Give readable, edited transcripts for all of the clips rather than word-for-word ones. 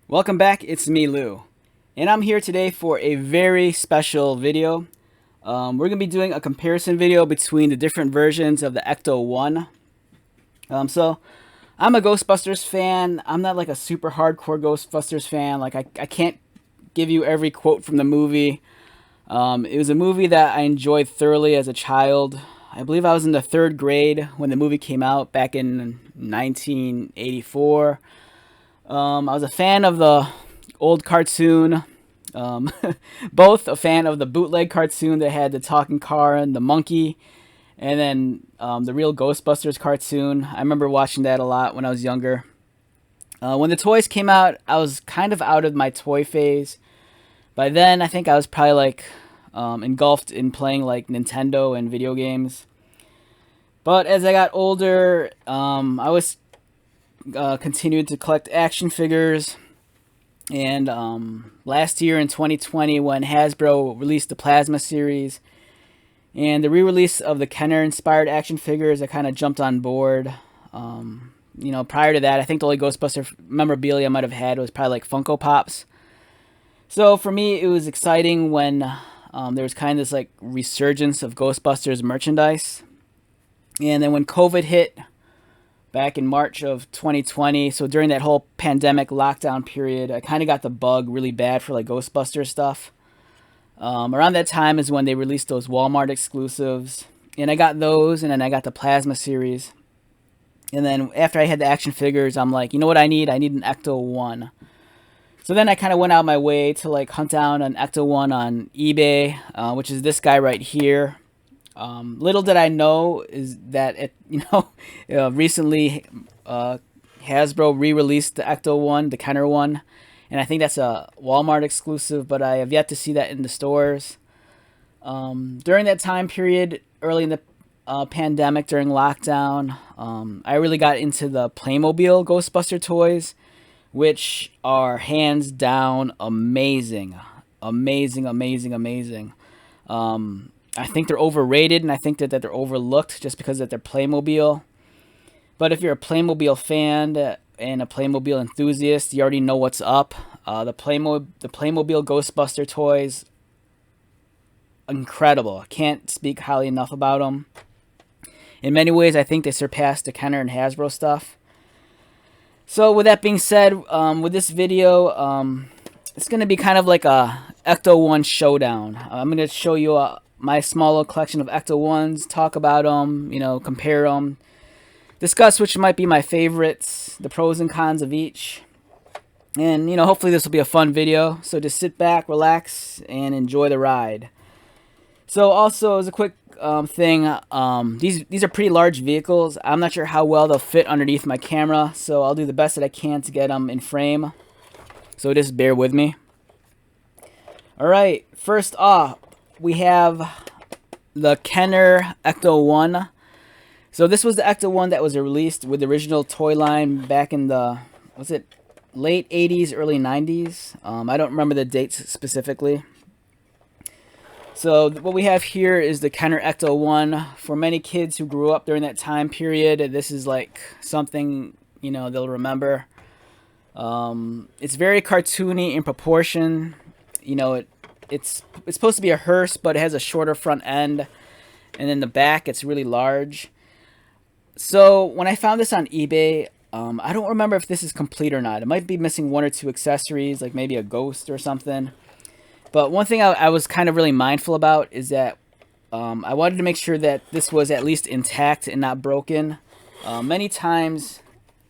Welcome back, it's me, Lou. And I'm here today for a very special video. We're going to be doing a comparison video between the different versions of the Ecto-1. So, I'm a Ghostbusters fan. I'm not like a super hardcore Ghostbusters fan. Like, I can't give you every quote from the movie. It was a movie that I enjoyed thoroughly as a child. I believe I was in the 3rd grade when the movie came out back in 1984. I was a fan of the old cartoon. Um, both a fan of the bootleg cartoon that had the talking car and the monkey, and then the real Ghostbusters cartoon. I remember watching that a lot when I was younger. When the toys came out, I was kind of out of my toy phase. By then, I think I was probably like engulfed in playing like Nintendo and video games. But as I got older, I was continued to collect action figures. And last year in 2020, when Hasbro released the Plasma series and the re-release of the Kenner-inspired action figures, I kind of jumped on board. Prior to that, I think the only Ghostbuster memorabilia I might have had was probably like Funko Pops. So for me, it was exciting when there was kind of this like resurgence of Ghostbusters merchandise. And then when COVID hit back in March of 2020, so during that whole pandemic lockdown period, I kind of got the bug really bad for like Ghostbusters stuff. Around that time is when they released those Walmart exclusives, and I got those, and then I got the Plasma series. And then after I had the action figures, I'm like, you know what I need? I need an Ecto-1. So then I kind of went out my way to like hunt down an Ecto-1 on eBay, which is this guy right here. Little did I know is that recently Hasbro re-released the Ecto-1, the Kenner one, and I think that's a Walmart exclusive, but I have yet to see that in the stores. During that time period, early in the pandemic, during lockdown, I really got into the Playmobil Ghostbuster toys, which are hands down amazing. Amazing, amazing, amazing. I think they're overrated, and I think that they're overlooked just because that they're Playmobil. But if you're a Playmobil fan and a Playmobil enthusiast, you already know what's up. The Playmobil Ghostbuster toys, incredible. I can't speak highly enough about them. In many ways, I think they surpassed the Kenner and Hasbro stuff. So with that being said, with this video, it's going to be kind of like a Ecto-1 showdown. I'm going to show you my small little collection of Ecto-1s, talk about them, compare them, discuss which might be my favorites, the pros and cons of each. And, hopefully this will be a fun video. So just sit back, relax, and enjoy the ride. So also, as a quick thing, these are pretty large vehicles. I'm not sure how well they'll fit underneath my camera, so I'll do the best that I can to get them in frame. So just bear with me. Alright, first off, we have the Kenner Ecto-1. So this was the Ecto-1 that was released with the original toy line back in the, late 80s, early 90s? I don't remember the dates specifically. So what we have here is the Kenner Ecto-1. For many kids who grew up during that time period, this is like something, they'll remember. It's very cartoony in proportion. It's supposed to be a hearse, but it has a shorter front end, and in the back it's really large. So when I found this on eBay, I don't remember if this is complete or not. It might be missing 1 or 2 accessories, like maybe a ghost or something. But one thing I was kind of really mindful about is that I wanted to make sure that this was at least intact and not broken. Many times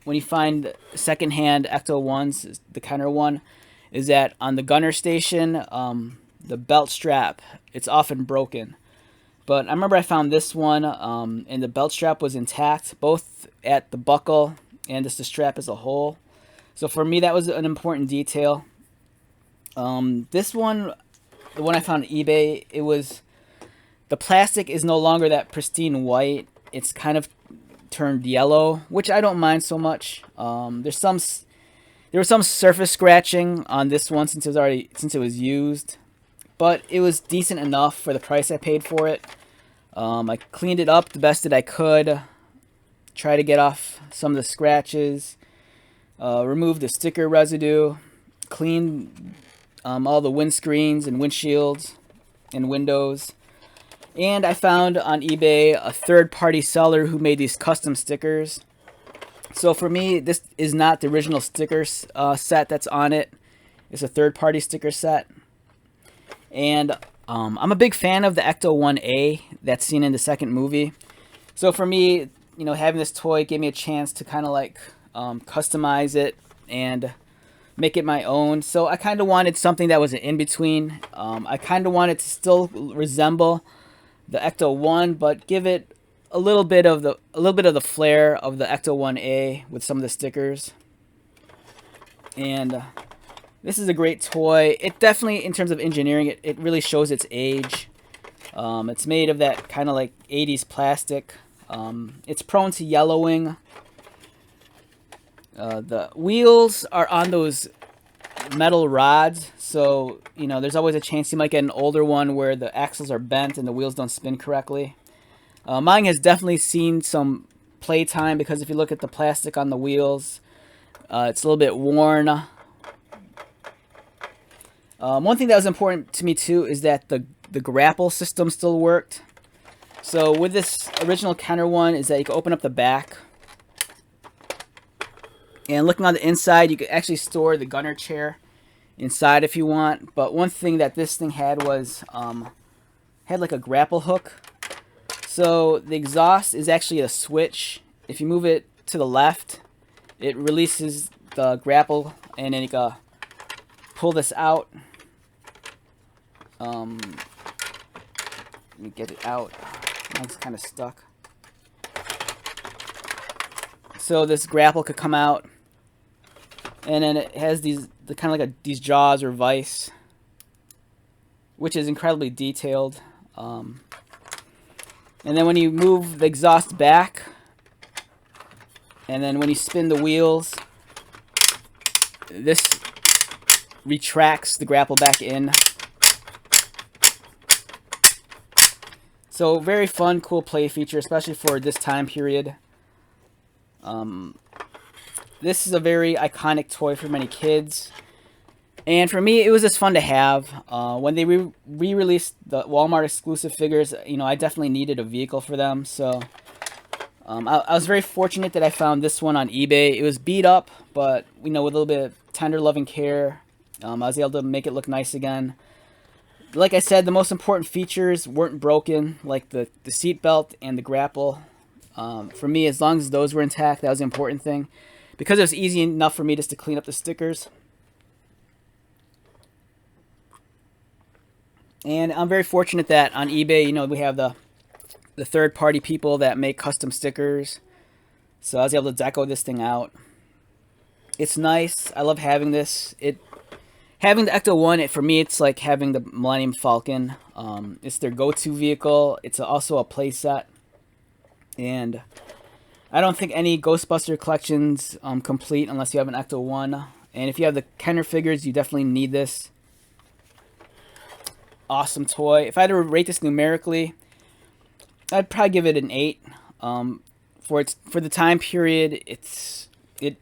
when you find secondhand Ecto-1s, the Kenner one, is that on the gunner station, the belt strap, it's often broken. But I remember I found this one, and the belt strap was intact, both at the buckle and just the strap as a whole. So for me, that was an important detail. This one, the one I found on eBay, the plastic is no longer that pristine white. It's kind of turned yellow, which I don't mind so much. There was some surface scratching on this one since it was used, but it was decent enough for the price I paid for it. I cleaned it up the best that I could, try to get off some of the scratches, remove the sticker residue, clean all the windscreens and windshields and windows. And I found on eBay a third-party seller who made these custom stickers. So for me, this is not the original sticker set that's on it. It's a third-party sticker set. And I'm a big fan of the Ecto-1A that's seen in the second movie. So for me, you know, having this toy gave me a chance to kind of like customize it and make it my own. So I kind of wanted something that was an in-between. I kind of wanted to still resemble the Ecto-1, but give it a little bit of the flair of the Ecto-1A with some of the stickers. And this is a great toy. It definitely, in terms of engineering, it really shows its age. It's made of that kind of like 80s plastic. It's prone to yellowing. The wheels are on those metal rods, so you know there's always a chance you might get an older one where the axles are bent and the wheels don't spin correctly. Mine has definitely seen some playtime because if you look at the plastic on the wheels, it's a little bit worn. One thing that was important to me too is that the grapple system still worked. So with this original Kenner one is that you can open up the back. And looking on the inside, you can actually store the gunner chair inside if you want. But one thing that this thing had was, had like a grapple hook. So the exhaust is actually a switch. If you move it to the left, it releases the grapple and then you can pull this out. Let me get it out. Mine's kind of stuck. So this grapple could come out. And then it has these kind of like these jaws or vise, which is incredibly detailed. And then when you move the exhaust back, and then when you spin the wheels, this retracts the grapple back in. So very fun, cool play feature, especially for this time period. This is a very iconic toy for many kids. And for me, it was just fun to have. When they re-released the Walmart exclusive figures, you know, I definitely needed a vehicle for them. So I was very fortunate that I found this one on eBay. It was beat up, but, you know, with a little bit of tender loving care, I was able to make it look nice again. Like I said, the most important features weren't broken, like the seat belt and the grapple. For me, as long as those were intact, that was the important thing. Because it was easy enough for me just to clean up the stickers. And I'm very fortunate that on eBay, you know, we have the third-party people that make custom stickers. So I was able to deco this thing out. It's nice. I love having this. Having the Ecto-1, for me, it's like having the Millennium Falcon. It's their go-to vehicle. It's also a playset. And I don't think any Ghostbuster collections complete unless you have an Ecto-1. And if you have the Kenner figures, you definitely need this. Awesome toy. If I had to rate this numerically, I'd probably give it an 8. For the time period, I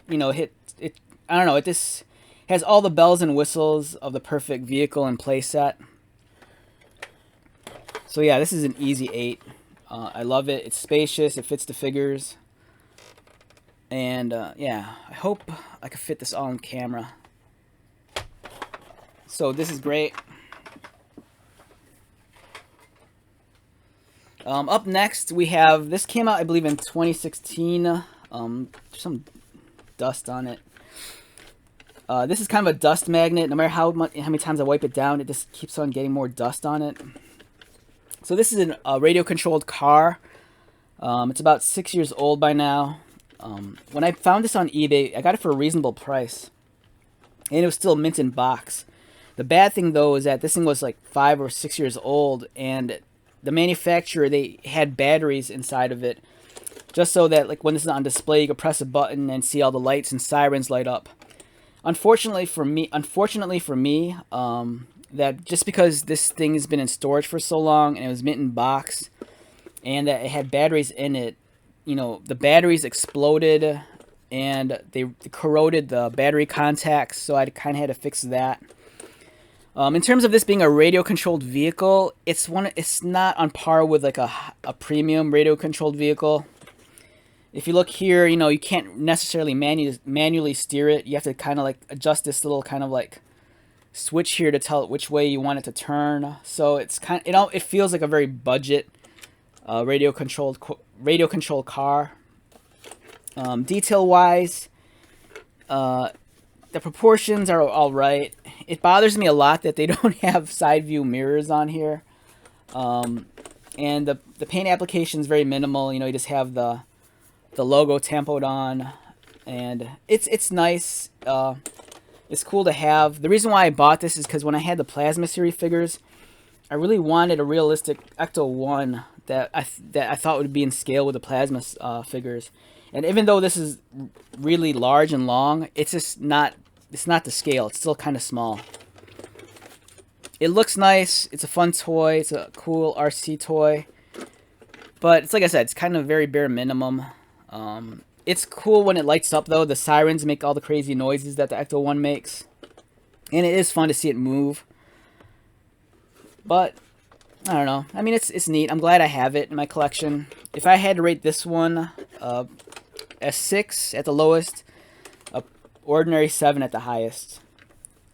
don't know, it just has all the bells and whistles of the perfect vehicle and playset. So yeah, this is an easy 8. I love it. It's spacious. It fits the figures. And yeah, I hope I can fit this all on camera. So this is great. Up next, we have, this came out, I believe, in 2016. Some dust on it. This is kind of a dust magnet. No matter how many times I wipe it down, it just keeps on getting more dust on it. So this is a radio-controlled car. It's about 6 years old by now. When I found this on eBay, I got it for a reasonable price. And it was still mint in box. The bad thing, though, is that this thing was like 5 or 6 years old, and the manufacturer, they had batteries inside of it, just so that like when this is on display, you could press a button and see all the lights and sirens light up. Unfortunately for me, that just because this thing has been in storage for so long and it was mint in box, and that it had batteries in it, you know, the batteries exploded and they corroded the battery contacts, so I kind of had to fix that. In terms of this being a radio-controlled vehicle, it's not on par with like a premium radio-controlled vehicle. If you look here, you know, you can't necessarily manually steer it. You have to kind of like adjust this little kind of like switch here to tell it which way you want it to turn. So it's it feels like a very budget radio controlled car. Detail wise, the proportions are all right. It bothers me a lot that they don't have side view mirrors on here, and the paint application is very minimal. You know, you just have the logo tampoed on, and it's nice. It's cool to have. The reason why I bought this is because when I had the Plasma series figures, I really wanted a realistic Ecto-1 that I thought would be in scale with the Plasma figures. And even though this is really large and long, it's just not. It's not the scale. It's still kind of small. It looks nice. It's a fun toy. It's a cool RC toy. But it's like I said, it's kind of very bare minimum. It's cool when it lights up, though. The sirens make all the crazy noises that the Ecto-1 makes. And it is fun to see it move. But, I don't know. I mean, it's neat. I'm glad I have it in my collection. If I had to rate this one, a 6 at the lowest, a ordinary 7 at the highest.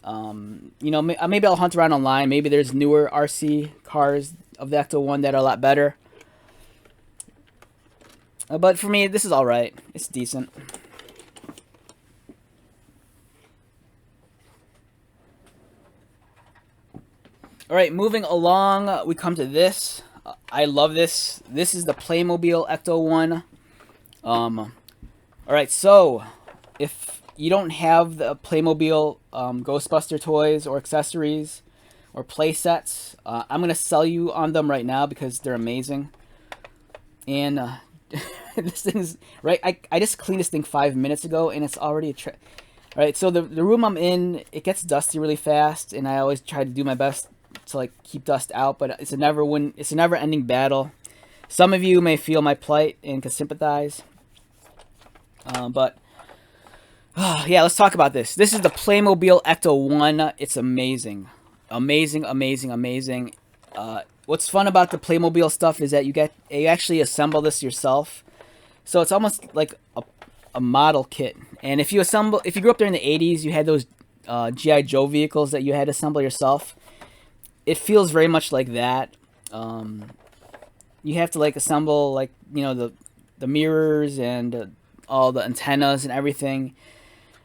You know, maybe I'll hunt around online. Maybe there's newer RC cars of the Ecto-1 that are a lot better. But for me, this is alright. It's decent. Alright, moving along, we come to this. I love this. This is the Playmobil Ecto-1. Alright, so, if you don't have the Playmobil Ghostbuster toys or accessories or play sets, I'm going to sell you on them right now because they're amazing. And this thing's right. I just cleaned this thing 5 minutes ago, and it's already a Alright, so the room I'm in, it gets dusty really fast, and I always try to do my best to like keep dust out, but it's a never-ending battle. Some of you may feel my plight and can sympathize. But yeah, let's talk about this. This is the Playmobil Ecto-1. It's amazing. Amazing, amazing, amazing. What's fun about the Playmobil stuff is that you actually assemble this yourself. So it's almost like a model kit. And if you grew up there in the 80s, you had those G.I. Joe vehicles that you had to assemble yourself. It feels very much like that. You have to like assemble like, you know, the mirrors and all the antennas and everything.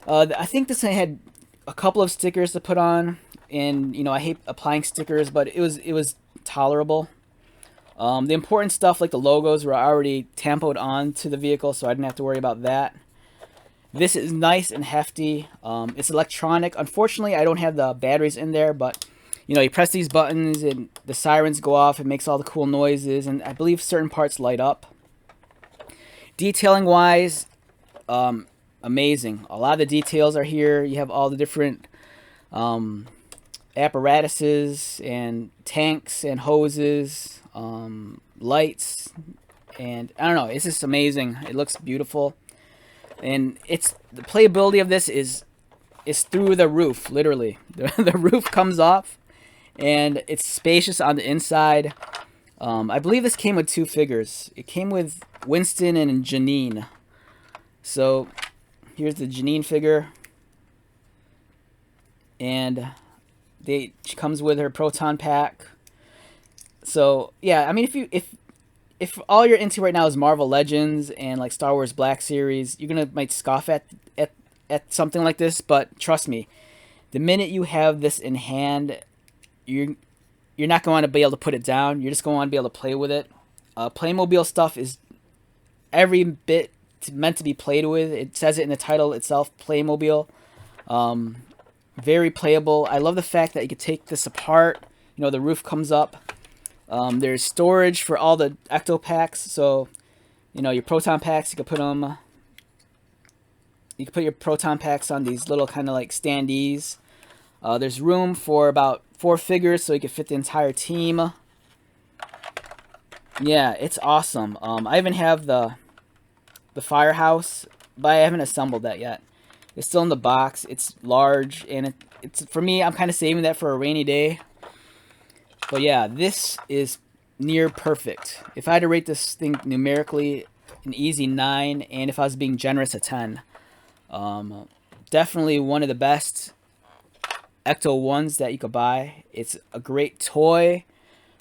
I think this had a couple of stickers to put on, and you know, I hate applying stickers, but it was tolerable. The important stuff like the logos were already tampoed on to the vehicle, so I didn't have to worry about that. This is nice and hefty. It's electronic. Unfortunately, I don't have the batteries in there, but you know, you press these buttons and the sirens go off. It makes all the cool noises, and I believe certain parts light up. Detailing wise, amazing. A lot of the details are here. You have all the different apparatuses and tanks and hoses, lights, and I don't know. It's just amazing. It looks beautiful, and the playability of this is through the roof. Literally, the roof comes off, and it's spacious on the inside. I believe this came with 2 figures. It came with Winston and Janine. So here's the Janine figure, and she comes with her proton pack. So yeah, I mean, if all you're into right now is Marvel Legends and like Star Wars Black Series, you're might scoff at something like this. But trust me, the minute you have this in hand, you're not going to be able to put it down. You're just going to be able to play with it. Playmobil stuff is every bit meant to be played with. It says it in the title itself, Playmobil. Very playable. I love the fact that you can take this apart. You know, the roof comes up. There's storage for all the Ecto packs. So, you know, your proton packs, you can put them. You can put your proton packs on these little kind of like standees. There's room for about 4 figures, so you can fit the entire team. Yeah, it's awesome. I even have the firehouse but I haven't assembled that yet. It's still in the box. It's large, and it's for me. I'm kind of saving that for a rainy day. But yeah, this is near perfect. If I had to rate this thing numerically, an easy 9, and if I was being generous, a 10. Definitely one of the best Ecto-1s that you could buy. It's a great toy,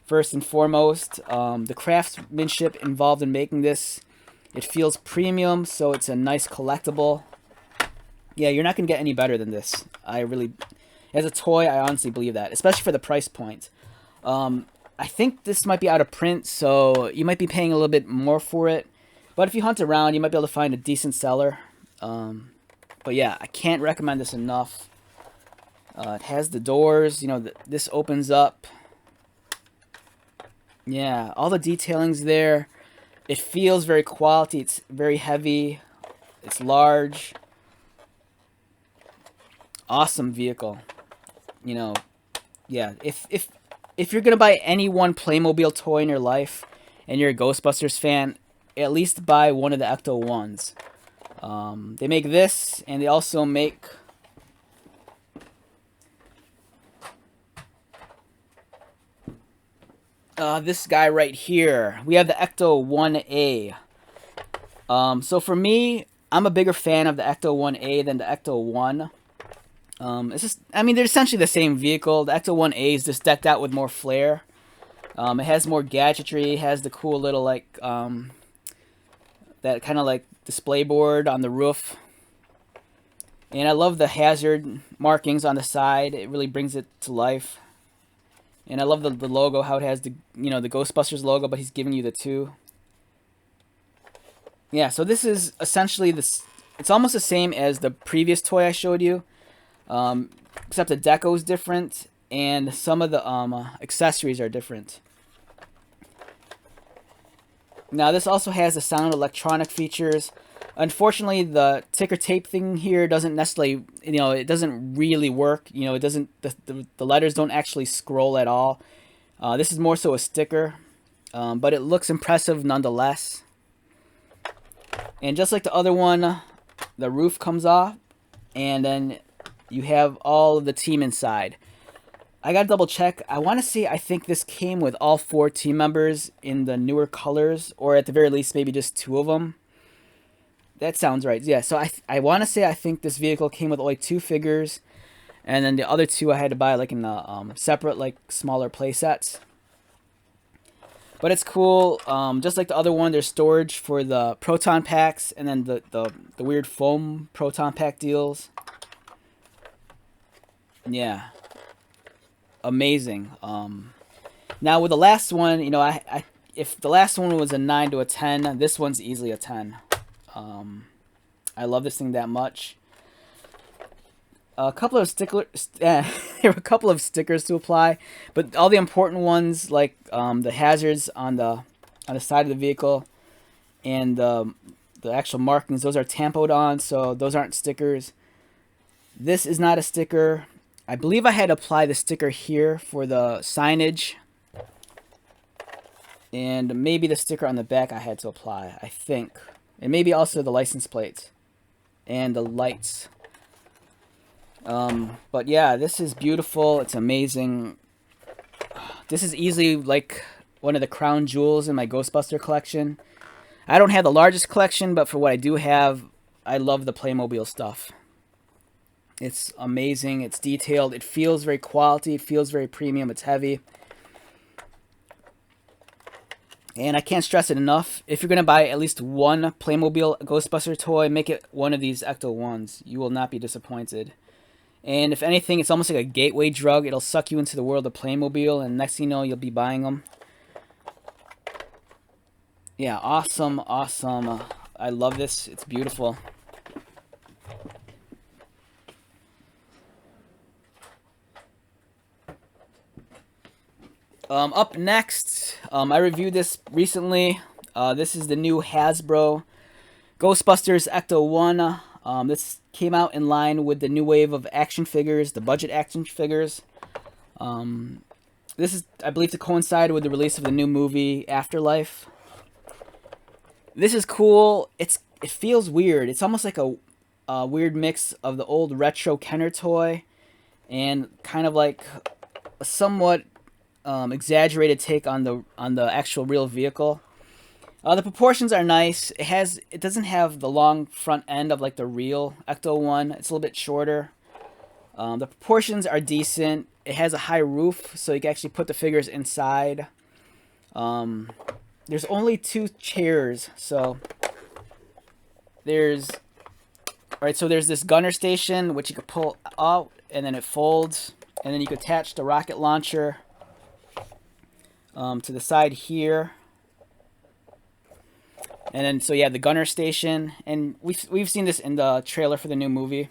first and foremost. The craftsmanship involved in making this, it feels premium, so it's a nice collectible. Yeah, you're not going to get any better than this. As a toy, I honestly believe that, especially for the price point. I think this might be out of print, so you might be paying a little bit more for it. But if you hunt around, you might be able to find a decent seller. But yeah, I can't recommend this enough. It has the doors, you know, this opens up. Yeah, all the detailing's there. It feels very quality. It's very heavy. It's large. Awesome vehicle. You know, yeah, if you're gonna buy any one Playmobil toy in your life, and you're a Ghostbusters fan, at least buy one of the Ecto-1s. They make this, and they also make this guy right here. We have the Ecto-1A. So for me, I'm a bigger fan of the Ecto-1A than the Ecto-1. It's just, I mean, they're essentially the same vehicle. The Ecto-1A is just decked out with more flair. It has more gadgetry. It has the cool little, like, that kind of like display board on the roof. And I love the hazard markings on the side. It really brings it to life. And I love the logo, how it has the, you know, the Ghostbusters logo, but he's giving you the 2. Yeah, so this is essentially this. It's almost the same as the previous toy I showed you, except the deco is different and some of the accessories are different. Now this also has the sound electronic features. Unfortunately, the ticker tape thing here doesn't necessarily, you know, it doesn't really work. You know, it doesn't, the letters don't actually scroll at all. This is more so a sticker, but it looks impressive nonetheless. And just like the other one, the roof comes off, and then you have all of the team inside. I gotta double check. I want to say I think this came with all 4 team members in the newer colors, or at the very least maybe just 2 of them. That sounds right. Yeah, so I want to say I think this vehicle came with only 2 figures, and then the other 2 I had to buy like in the separate, like, smaller play sets. But it's cool. Just like the other one, there's storage for the proton packs, and then the weird foam proton pack deals. Yeah, amazing. Now with the last one, you know, if the last one was a 9 to a 10, this one's easily a 10. I love this thing that much. A couple of there were a couple of stickers to apply, but all the important ones, like the hazards on the side of the vehicle, and the actual markings, those are tampoed on, so those aren't stickers. This is not a sticker. I believe I had to apply the sticker here for the signage, and maybe the sticker on the back I had to apply, I think. And maybe also the license plates and the lights. But yeah, this is beautiful. It's amazing. This is easily like one of the crown jewels in my Ghostbuster collection. I don't have the largest collection, but for what I do have, I love the Playmobil stuff. It's amazing. It's detailed. It feels very quality. It feels very premium. It's heavy. And I can't stress it enough. If you're going to buy at least one Playmobil Ghostbuster toy, make it one of these Ecto-1s. You will not be disappointed. And if anything, it's almost like a gateway drug. It'll suck you into the world of Playmobil, and next thing you know, you'll be buying them. Yeah, awesome, awesome. I love this. It's beautiful. Up next, I reviewed this recently. This is the new Hasbro Ghostbusters Ecto-1. This came out in line with the new wave of action figures, the budget action figures. This is, I believe, to coincide with the release of the new movie Afterlife. This is cool. It's it feels weird. It's almost like a weird mix of the old retro Kenner toy and kind of like a somewhat exaggerated take on the actual real vehicle. The proportions are nice. It doesn't have the long front end of like the real Ecto-1. It's a little bit shorter. The proportions are decent. It has a high roof, so you can actually put the figures inside. There's only 2 chairs, so there's there's this gunner station which you could pull out and then it folds, and then you could attach the rocket launcher to the side here. And then, so you have the gunner station, and we've seen this in the trailer for the new movie.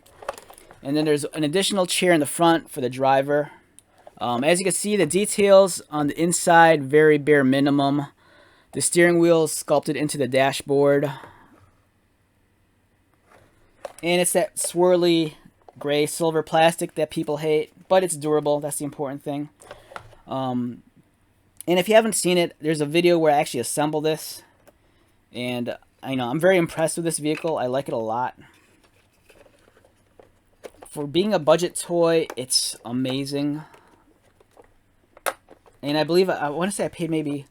And then there's an additional chair in the front for the driver. As you can see, the details on the inside, very bare minimum. The steering wheel is sculpted into the dashboard. And it's that swirly gray silver plastic that people hate, but it's durable. That's the important thing. And if you haven't seen it, there's a video where I actually assemble this. And I'm very impressed with this vehicle. I like it a lot. For being a budget toy, it's amazing. And I believe, I want to say I paid maybe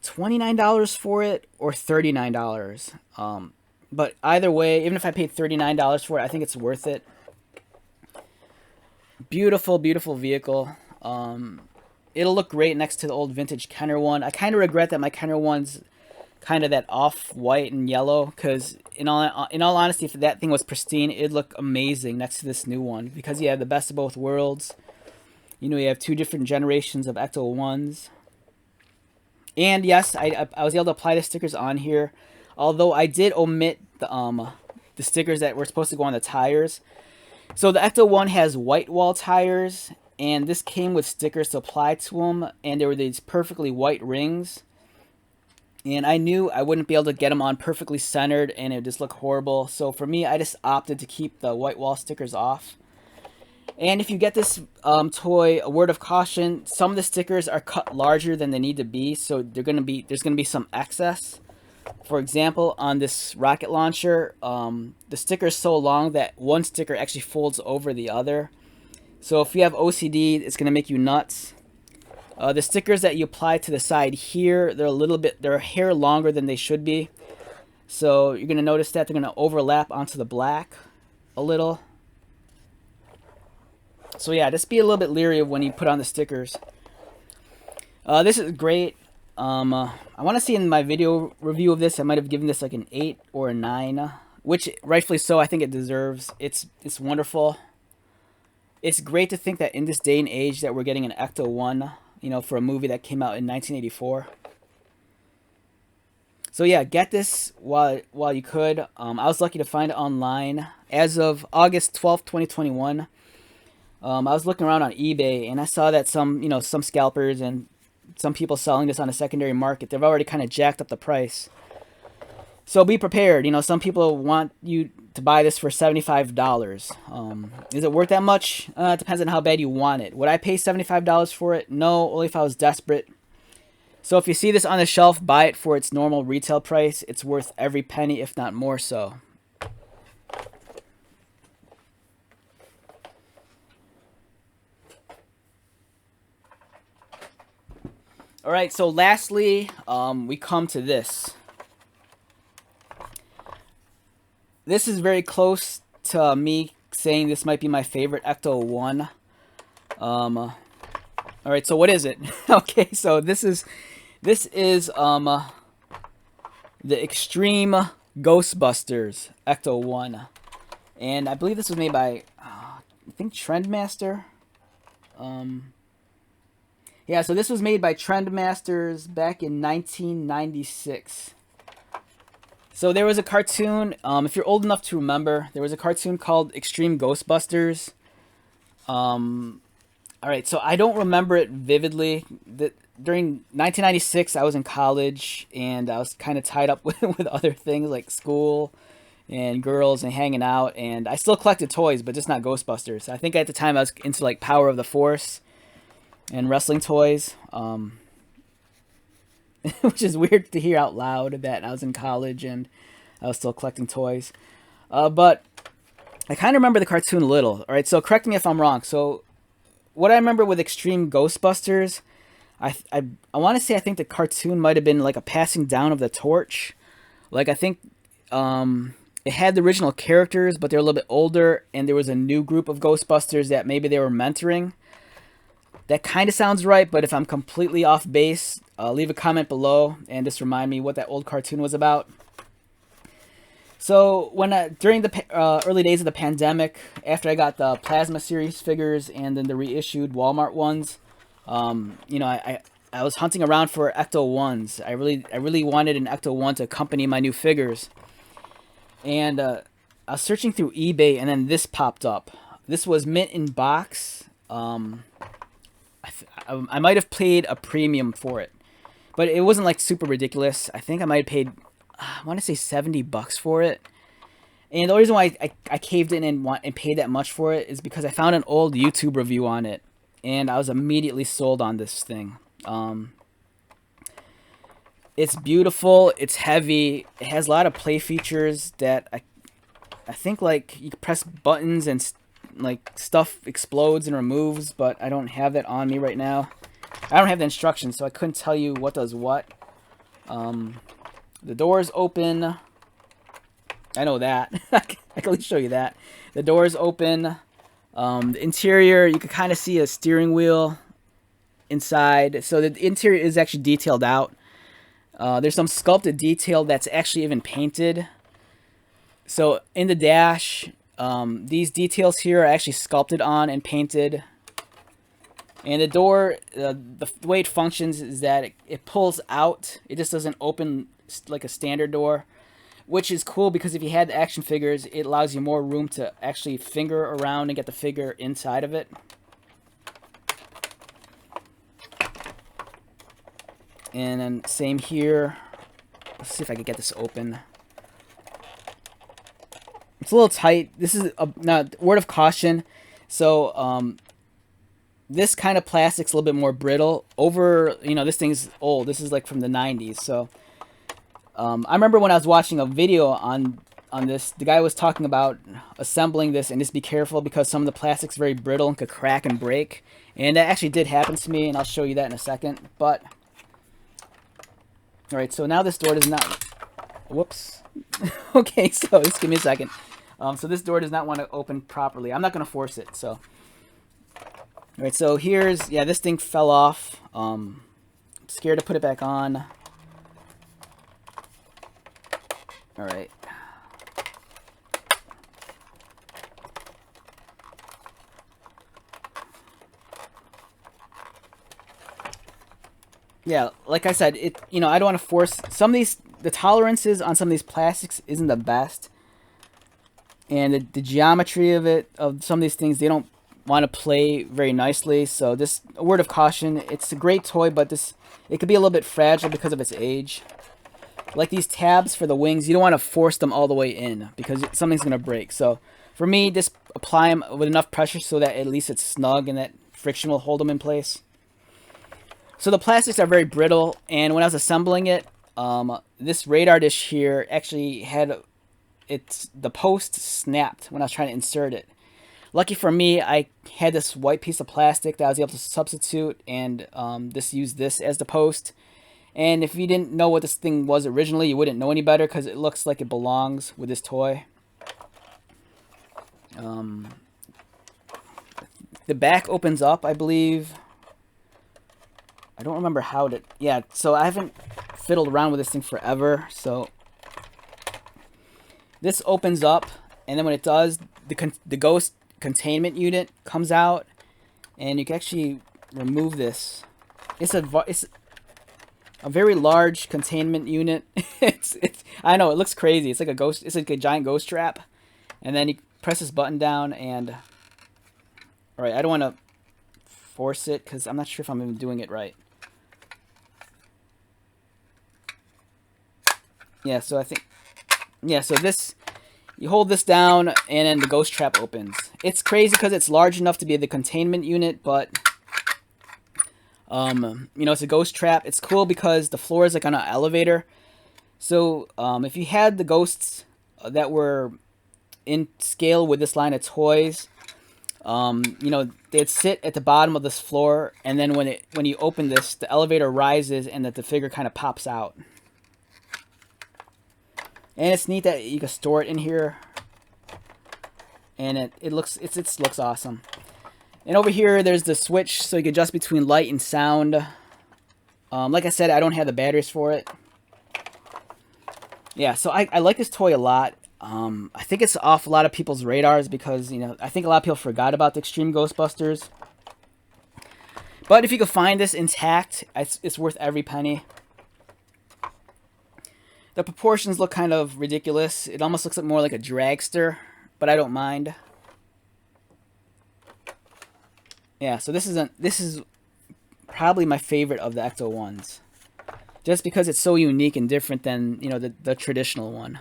$29 for it or $39. But either way, even if I paid $39 for it, I think it's worth it. Beautiful, beautiful vehicle. It'll look great next to the old vintage Kenner one. I kind of regret that my Kenner one's kind of that off-white and yellow, because in all honesty, if that thing was pristine, it'd look amazing next to this new one, because you have the best of both worlds. You have 2 different generations of Ecto-1s. And yes, I was able to apply the stickers on here, although I did omit the stickers that were supposed to go on the tires. So the Ecto-1 has white wall tires, and this came with stickers to apply to them, and there were these perfectly white rings. And I knew I wouldn't be able to get them on perfectly centered, and it would just look horrible. So for me, I just opted to keep the white wall stickers off. And if you get this toy, a word of caution: some of the stickers are cut larger than they need to be, so there's gonna be some excess. For example, on this rocket launcher, the sticker is so long that one sticker actually folds over the other. So if you have OCD, it's gonna make you nuts. The stickers that you apply to the side here, they're a hair longer than they should be. So you're going to notice that they're going to overlap onto the black a little. So yeah, just be a little bit leery of when you put on the stickers. This is great. I want to see in my video review of this, I might have given this like an 8 or a 9, which rightfully so, I think it deserves. It's wonderful. It's great to think that in this day and age that we're getting an Ecto-1, for a movie that came out in 1984. So yeah, get this while you could. I was lucky to find it online. As of August 12th, 2021, I was looking around on eBay, and I saw that some scalpers and some people selling this on a secondary market, they've already kind of jacked up the price. So be prepared. Some people want you to buy this for $75. Is it worth that much? It depends on how bad you want it. Would I pay $75 for it? No, only if I was desperate. So if you see this on the shelf, buy it for its normal retail price. It's worth every penny, if not more so. Alright, so lastly, we come to this. This is very close to me saying this might be my favorite Ecto-1. Alright, so what is it? Okay, so this is the Extreme Ghostbusters Ecto-1. And I believe this was made by, I think, Trendmaster. Yeah, so this was made by Trendmasters back in 1996. So there was a cartoon, if you're old enough to remember, there was a cartoon called Extreme Ghostbusters. Alright, so I don't remember it vividly. During 1996, I was in college, and I was kind of tied up with other things like school and girls and hanging out, and I still collected toys, but just not Ghostbusters. I think at the time I was into like Power of the Force and wrestling toys, which is weird to hear out loud that I was in college and I was still collecting toys. But I kind of remember the cartoon a little. All right, so correct me if I'm wrong. So what I remember with Extreme Ghostbusters, I want to say I think the cartoon might have been like a passing down of the torch. Like I think it had the original characters, but they're a little bit older, and there was a new group of Ghostbusters that maybe they were mentoring. That kind of sounds right, but if I'm completely off base, leave a comment below and just remind me what that old cartoon was about. So when during the early days of the pandemic, after I got the Plasma series figures and then the reissued Walmart ones, you know, I was hunting around for Ecto-1s. I really wanted an Ecto-1 to accompany my new figures. And I was searching through eBay, and then this popped up. This was mint in box. I might have paid a premium for it, but it wasn't like super ridiculous. I think I might have paid, I want to say $70 for it. And the reason why I caved in and paid that much for it is because I found an old YouTube review on it, and I was immediately sold on this thing. It's beautiful. It's heavy. It has a lot of play features that I think like you can press buttons and like stuff explodes and removes, but I don't have that on me right now. I don't have the instructions, so I couldn't tell you what does what. The doors open. I know that. I can at least show you that. The doors open. The interior, you can kind of see a steering wheel inside. So the interior is actually detailed out. There's some sculpted detail that's actually even painted. So in the dash, these details here are actually sculpted on and painted. And the door, the way it functions is that it pulls out. It just doesn't open like a standard door, which is cool because if you had the action figures, it allows you more room to actually finger around and get the figure inside of it. And then same here. Let's see if I can get this open. It's a little tight. This is now word of caution. So this kind of plastic's a little bit more brittle. This thing's old. This is like from the 90s. So I remember when I was watching a video on this, the guy was talking about assembling this and just be careful because some of the plastic's very brittle and could crack and break. And that actually did happen to me, and I'll show you that in a second. But all right, so now this door does not. Whoops. Okay, so just give me a second. So this door does not want to open properly. I'm not going to force it. So, all right, so here's this thing fell off. I'm scared to put it back on. All right. Yeah, like I said, I don't want to force some of these. The tolerances on some of these plastics isn't the best, and the geometry of some of these things, they don't want to play very nicely. So just a word of caution: it's a great toy, but it could be a little bit fragile because of its age. Like these tabs for the wings, you don't want to force them all the way in because something's gonna break. So for me, just apply them with enough pressure so that at least it's snug and that friction will hold them in place. So the plastics are very brittle, and when I was assembling it, this radar dish here actually had the post snapped when I was trying to insert it. Lucky for me, I had this white piece of plastic that I was able to substitute and just use this as the post. And if you didn't know what this thing was originally, you wouldn't know any better because it looks like it belongs with this toy. The back opens up, I believe. I don't remember how to. Yeah, so I haven't fiddled around with this thing forever. So this opens up, and then when it does, the ghost containment unit comes out, and you can actually remove this. It's a very large containment unit. I know it looks crazy. It's like a ghost. It's like a giant ghost trap, and then you press this button down, and all right, I don't want to force it because I'm not sure if I'm even doing it right. Yeah, so I think, so this, you hold this down, and then the ghost trap opens. It's crazy because it's large enough to be the containment unit, but, it's a ghost trap. It's cool because the floor is like on an elevator, So if you had the ghosts that were in scale with this line of toys, you know, they'd sit at the bottom of this floor, and then when you open this, the elevator rises and that the figure kind of pops out. And it's neat that you can store it in here, and it looks awesome. And over here, there's the switch, so you can adjust between light and sound. Like I said, I don't have the batteries for it. Yeah, so I like this toy a lot. I think it's off a lot of people's radars because, you know, I think a lot of people forgot about the Extreme Ghostbusters. But if you can find this intact, it's worth every penny. The proportions look kind of ridiculous. It almost looks more like a dragster, but I don't mind. Yeah, so this is probably my favorite of the Ecto-1s. Just because it's so unique and different than, you know, the traditional one.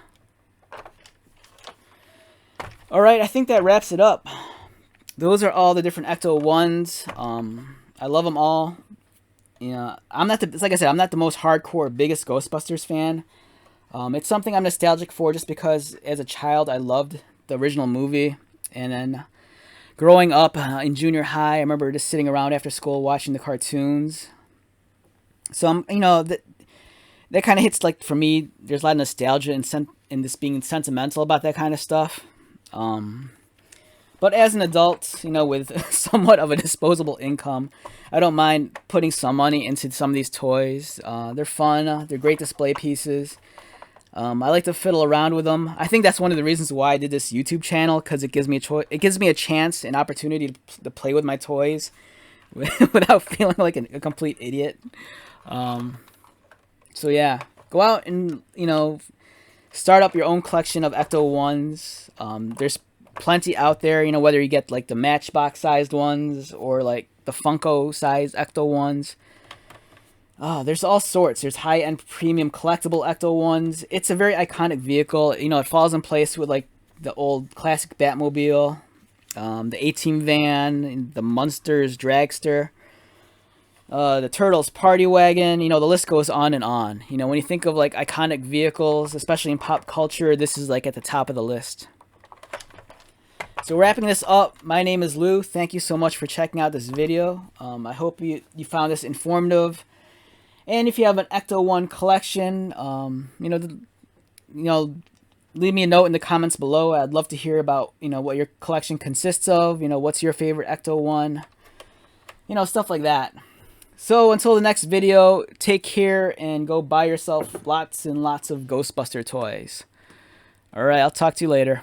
Alright, I think that wraps it up. Those are all the different Ecto-1s. I love them all. You know, like I said, I'm not the most hardcore, biggest Ghostbusters fan. It's something I'm nostalgic for just because as a child I loved the original movie. And then growing up in junior high, I remember just sitting around after school watching the cartoons. So, you know, that kind of hits, like, for me, there's a lot of nostalgia in this being sentimental about that kind of stuff. But as an adult, you know, with somewhat of a disposable income, I don't mind putting some money into some of these toys. They're fun. They're great display pieces. I like to fiddle around with them. I think that's one of the reasons why I did this YouTube channel, because it gives me a chance, an opportunity to play with my toys without feeling like a complete idiot. So yeah, go out and, you know, start up your own collection of Ecto-1s. There's plenty out there, you know, whether you get like the Matchbox sized ones or like the Funko sized Ecto-1s. There's all sorts. There's high-end premium collectible Ecto-1s. It's a very iconic vehicle. You know, it falls in place with like the old classic Batmobile, the A-Team van, the Munsters dragster, the Turtles party wagon. You know, the list goes on and on. You know, when you think of like iconic vehicles, especially in pop culture, this is like at the top of the list. So wrapping this up, my name is Lou. Thank you so much for checking out this video. I hope you found this informative. And if you have an Ecto-1 collection, you know, leave me a note in the comments below. I'd love to hear about, you know, what your collection consists of. You know, what's your favorite Ecto-1? You know, stuff like that. So until the next video, take care and go buy yourself lots and lots of Ghostbuster toys. Alright, I'll talk to you later.